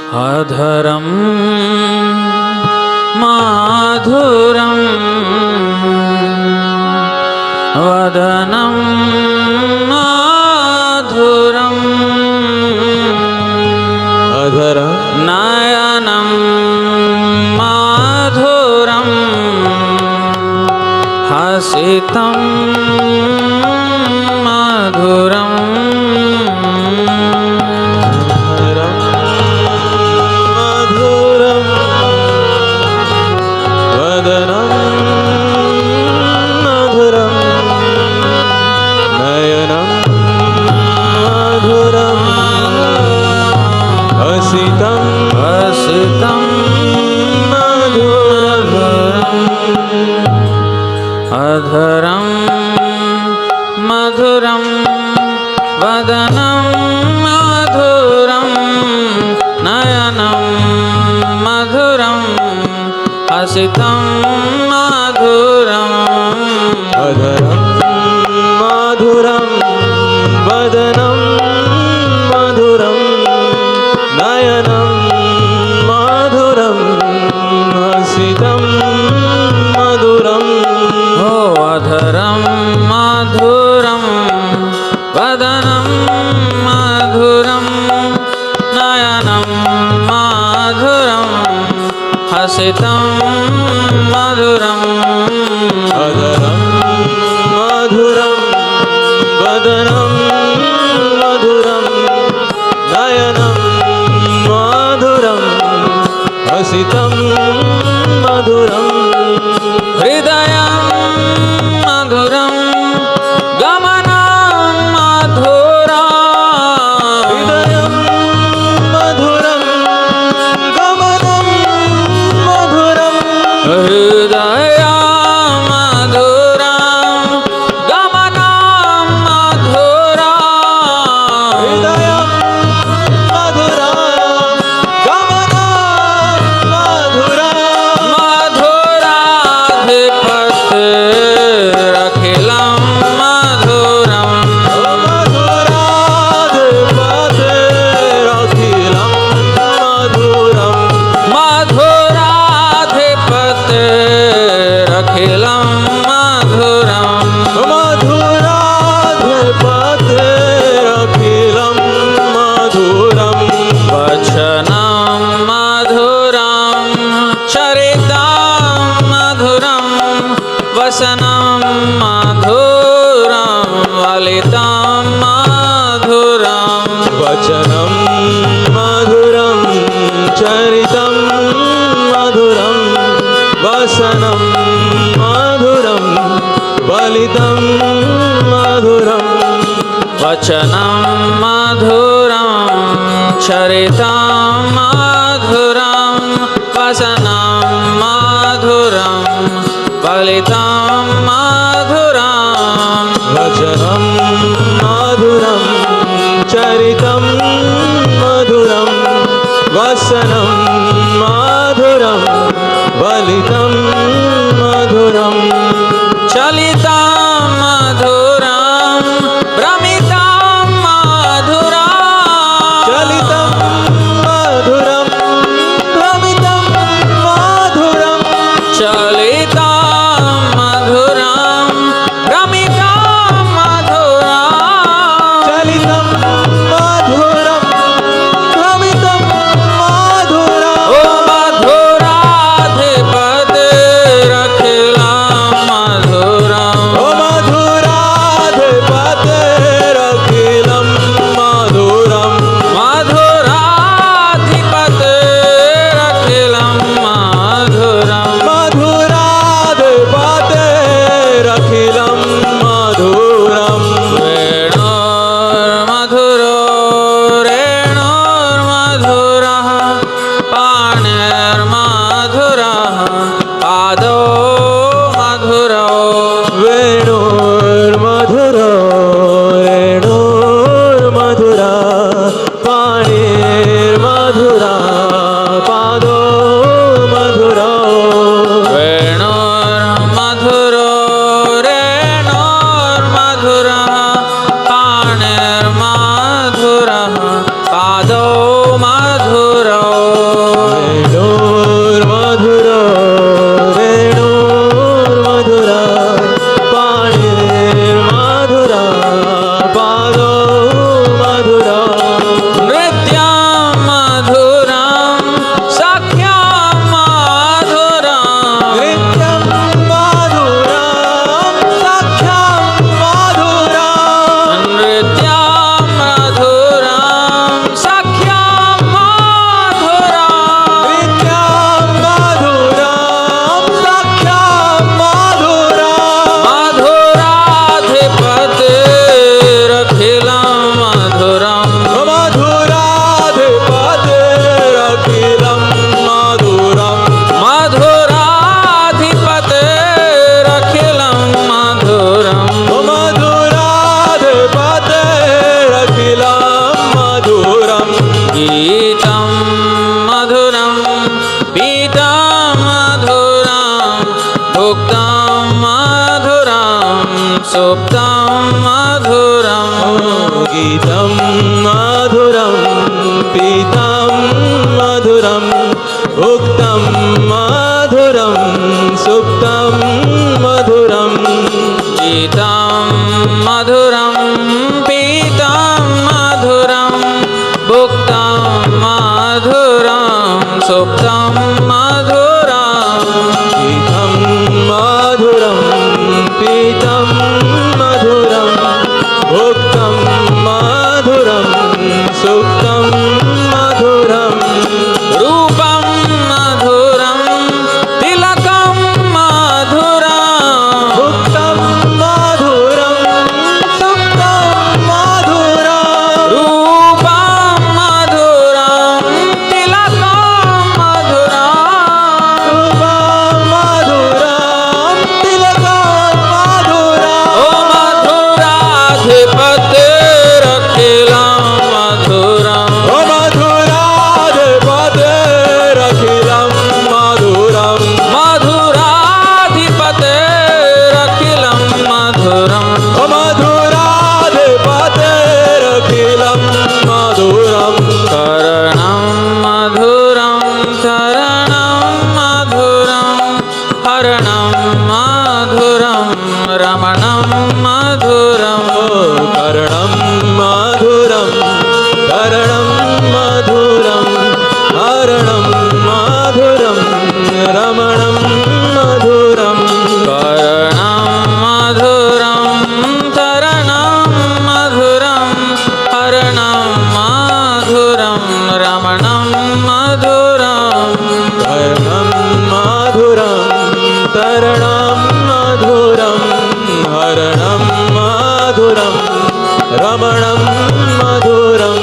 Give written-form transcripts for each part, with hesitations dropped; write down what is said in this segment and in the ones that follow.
अधरं माधुरं वदनं माधुरम् अधरं नयनं माधुरं हसितं माधुरम् अधरं मधुरं वदनं माधुरं नयनं मधुरं हसितं माधुरम् अधरं माधुरं वदनं मधुरं नयनं मधुरं हसितं मधुरम् अधरं माधुरं वदनं माधुरं नयनं माधुरं हसितं मधुरम् अधरं माधुरं वदनं मधुरं नयनं माधुरं हसितं मधुरम् हृदयं मधुरं गमनं मधुरं हृदयं मधुरं गमनं मधुरं हृदयं मधुरं गमनं मधुरं हृदयं मधुरं गमनं मधुरं मधुराधिपतिरखिलं मधुरं मधुराधिपतिरखिलं मधुरं मधुराधिपतिरखिलं मधुरं मधुराधिपतिरखिलं मधुरं वचनं मधुरं चरितं मधुरं वसनं मधुरं वलितं मधुरं वचनं मधुरं चरितं मधुरं वसनं मधुरं वलितं मधुरं वचनं मधुरं चरितं मधुरं वसनं मधुरं वलितं मधुरं वचनं मधुरं चरितं मधुरं वसनं मधुरं वलितं मधुरं चलितं मधुरं भ्रमितं मधुरं चलितं मधुरं भ्रमितं मधुरं चलितं मधुरं भ्रमितं मधुरं चलितं मधुरं भ्रमितं मधुरं ओ मधुराधिपतिरखिलं मधुरं ओ मधुराधिपतिरखिलं मधुरं मधुराधिपतिरखिलं मधुरं मधुराधिपतिरखिलं मधुरं वेणोर्मधुरो रेणोर्मधुरः पाणिर्मधुरः पादो मधुरो वेणोर्मधुरो रेणोर्मधुरा पाणिर्मधुरा पादो मधुरो वेणोर्मधुरो रेणोर्मधुरः पाणिर्मधुरः पादो मधुरो सुप्तं मधुरम् गीतं मधुरं पीतं मधुरं उक्तं मधुरं सुप्तं मधुरं गीतं मधुरं पीतं मधुरं भुक्तं मधुरं सुप्तं मधुरम् गीतं मधुरं पीतं मधुरं भुक्तं मधुरं सुप्तं मधुरं रूपं मधुरं तिलकं मधुरं भुक्तं मधुरं सुप्तं मधुरं रूपं मधुरं तिलकं मधुरं रूपं मधुरं तिलकं मधुरं ओ मधुराधिपतिरखिलं मधुरम् ओ मधुराधिपतिरखिलं मधुरं मधुराधिपतिरखिलं मधुरम् ओ मधुराधिपतिरखिलं मधुरं करणं मधुरं चरणं मधुरं हरणं मधुरं रमणं मधुरम् कर्णं मधुरं करणं मधुरं हरणं मधुरं रमणं मधुरं करणं मधुरं चरणं मधुरं हरणं मधुरं रमणं मधुरम् कर्णं मधुरं तरणं मधुरं हरणं मधुरं रमणं मधुरं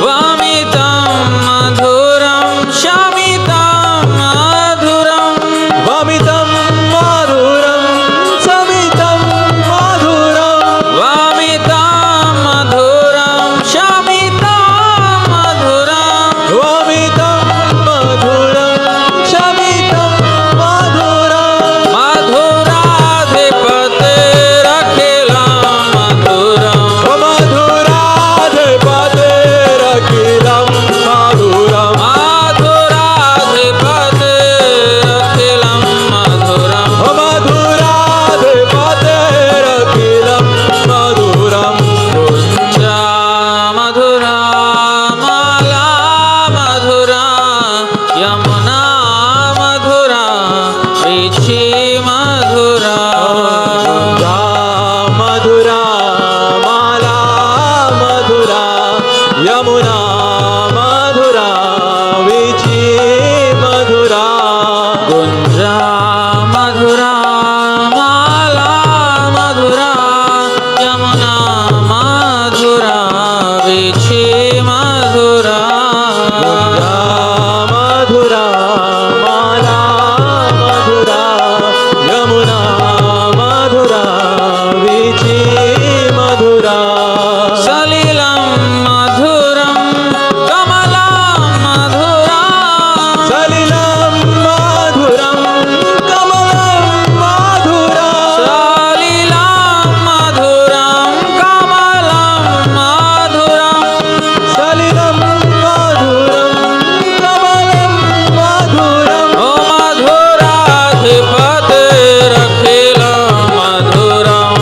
वमितं मधुरं शमितं मधुरं वमितं मधुरं समितं मधुरं वमितं मधुरं शमितं मधुरं वमितं मधुरं शमितं मधुरं मधुराधिपतिरखिलं मधुरम् ओ मधुराधिपतिरखिलं मधुरं मधुराधिपतिरखिलं मधुरम् ओ मधुराधिपतिरखिलं मधुरं कुञ्जा मधुरा माला मधुरा यमुना मधुरा वीची मधुरा गंगा मधुरा माला मधुरा यमुना मधुरा वीची मधुरा कुञ्जा मधुरा माला मधुरा यमुना मधुरा वीची मधुरा गंगा मधुरा माला मधुरा यमुना मधुरा वीची मधुरा सलिलं मधुरं कमलं मधुरा सलिलं मधुरं कमलं मधुरा सलिलं मधुरं कमलं मधुरं सलिलं मधुरं कमलं मधुरं ओ मधुराधिपतिरखिलं मधुरम् ओ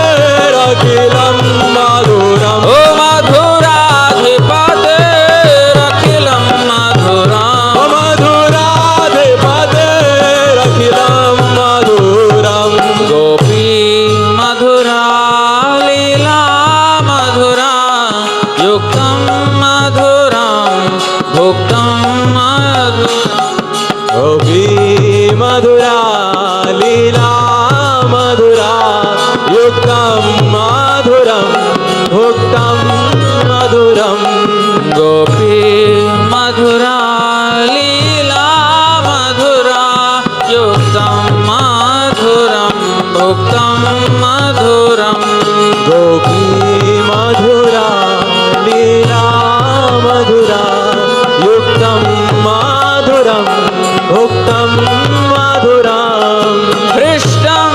मधुराधिपतिरखिलं मधुरं ओ मधुराधिपतिरखिलं मधुरम् ओ मधुराधिपतिरखिलं मधुरं गोपी मधुरा लीला मधुरा युक्तं मधुरं भुक्तं मधुरम् गोपी मधुरा लीला मधुरा युक्तं मधुरं भुक्तं मधुरं गोपी मधुरा लीला मधुरा युक्तं मधुरं भुक्तं मधुरम् गोपी मधुरा लीला मधुरा युक्तं मधुरं भुक्तं मधुरं हृष्टं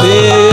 श्री